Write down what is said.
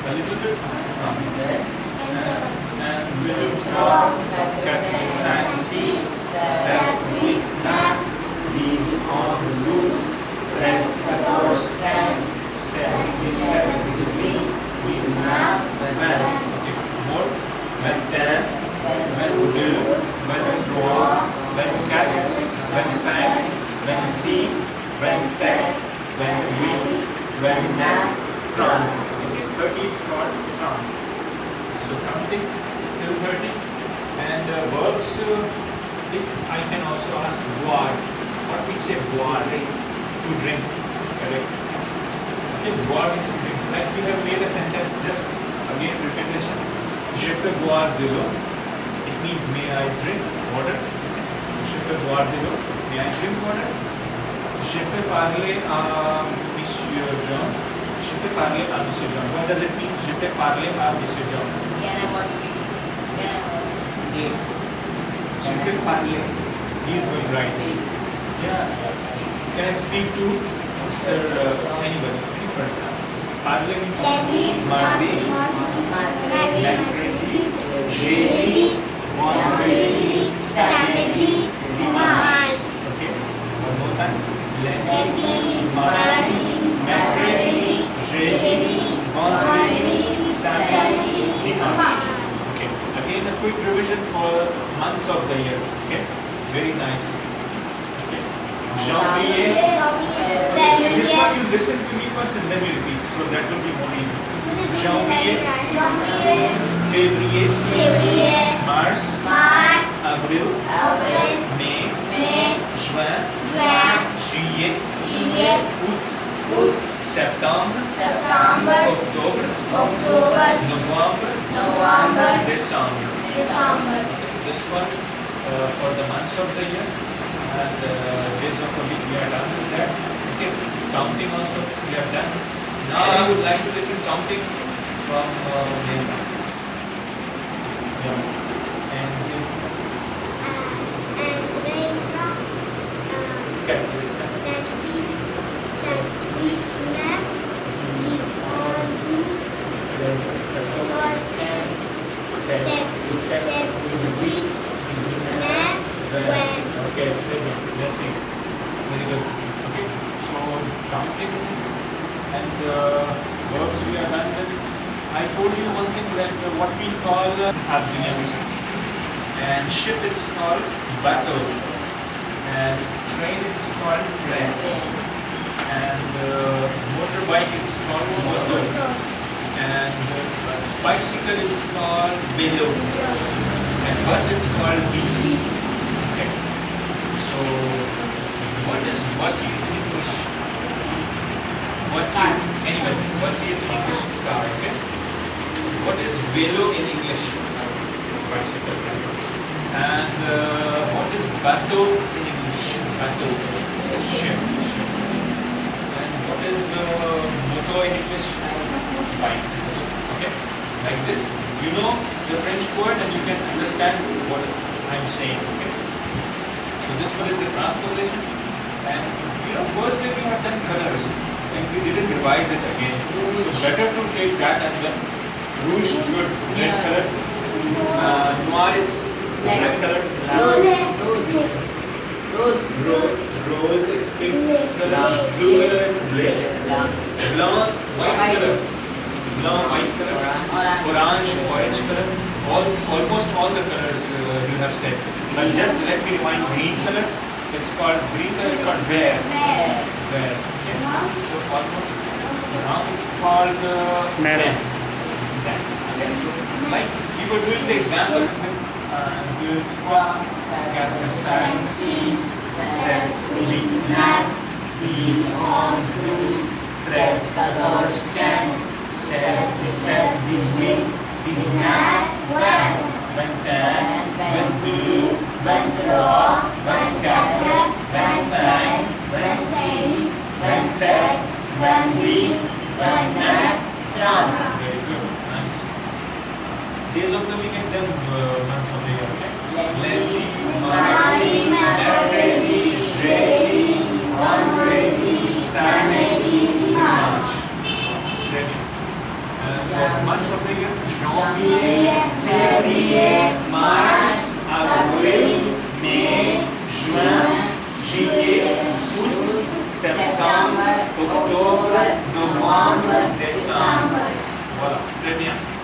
A little bit. And will drop, quatre, cinq, six, sept, huit, neuf, 10, 11, 12, 13, 14, 15, 16, 17, 18, 19, 20. Okay, more. 21, 22, 23, 24, 25, 26, 27, 28, 29, 30. Okay, 30 is called 30. So counting till 30. And verbs, if I can also ask boire, what we say boire, to drink, correct? Okay, boire means to drink. Like we have made a sentence, just again repetition. Je peux boire de l'eau. It means may I drink water. Je peux boire de l'eau. May I drink water. Je peux parler à Monsieur John. Je peux parler à Monsieur John. What does it mean? Je peux parler à Monsieur John. Can I watch TV? Can I watch? Je peux parler. He is going right. Yeah. Can I speak to Mr. Anybody? Any friend? Parler means mardi, mercredi, jeudi, vendredi, samedi, dimanche. Okay. One more time. Lundi, mardi, mercredi, jeudi, vendredi, samedi, dimanche. Okay. Again, a quick revision for months of the year. Okay. Very nice. Okay. Janvier. This one you listen to me first and then you repeat, so that will be more easy. Janvier, février, mars, avril, mai, juin, juillet, août, septembre, octobre, novembre, décembre. This one for the months of the year and days of the week we are done with that. Okay, counting also we have done. Now I would like to listen counting from Neza. Yeah. And okay, listen. Yes, 14, 15, 17, 18, 19, okay, let's see. Very good. Okay, so counting and verbs we are done with. I told you one thing that what we call avion, and ship is called bateau, and train is called train, and motorbike is called motor, and bicycle is called vélo, and bus is called bus. Okay. So what is what in English? Anybody? What's in English car? Okay. What is vélo in English? Bicycle. And what is bateau in English? Bateau. Ship. And what is motor in English? Bike. Okay. Like this, you know the French word and you can understand what I'm saying. Okay. So this one is the transportation, and first day we have done colors and we didn't revise it again. So better to take that as well. Rouge, good, red color. Noir is black color. Rose is pink color. Blue color is black. Blanc, white color. Blanc, white color. Orange color. Almost all the colors you have said. But just let me remind green color. It's called vert. Okay. So almost now it's called Madam. Okay. Like you were doing the example. 1, 2, 3, 4, 5, 6, 7, 8, 9, 10, 11, 12, 13, 14, 15, 16, 17, 18, 19, 20. 21, 22, 23, 24, 25, 26, 27, 28, 29, 30. Very good, nice. Days of the week and then months of the year, okay? Lundi, mardi, mercredi, jeudi, vendredi, samedi, dimanche. Very good. The months of the year, janvier, février, mars, avril, mai, juin, juillet, août, septembre, octobre, novembre, décembre. Voilà, très bien.